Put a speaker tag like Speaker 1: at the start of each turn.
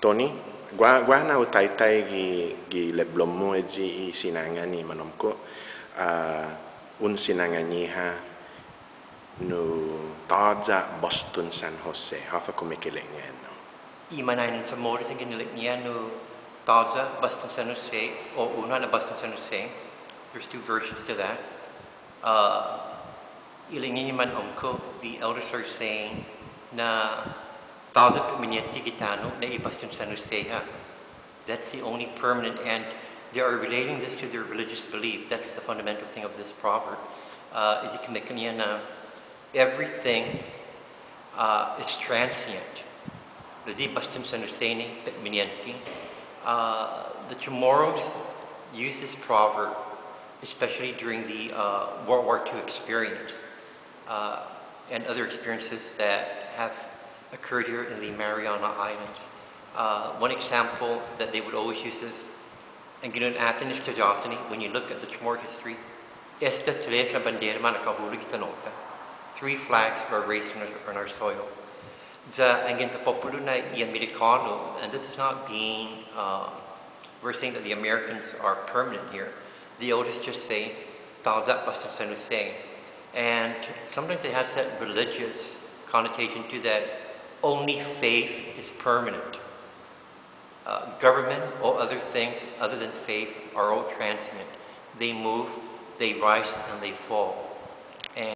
Speaker 1: Tony, gua na utay gi leblom mo i sinangan ni manomko un sinangan ni ha no Taya Baston San Jose hafa kumikilengan no.
Speaker 2: Imanainin sa Chamorro sa ginilik niya no Taya Baston San Jose o una na Baston San Jose. There's two versions to that. Ilingin man ko, the elders are saying na Taya Piminiente Gitano na Baston San Jose. That's the only permanent, and they are relating this to their religious belief. That's the fundamental thing of this proverb. Is na everything is transient. The Baston San Jose ni Piminiente. The Chamorros use this proverb especially during the World War II experience and other experiences that have occurred here in the Mariana Islands. One example that they would always use is, and Athens to Jotany, when you look at the Chamorro history, esta tres na bandera man nakahulog itanota. 3 flags are raised on our soil. Ang populo na Americano, and this is not being, we're saying that the Americans are permanent here. The elders just say, Taya Baston San Jose. And sometimes it has that religious connotation to that only faith is permanent. Government or other things other than faith are all transient. They move, they rise, and they fall.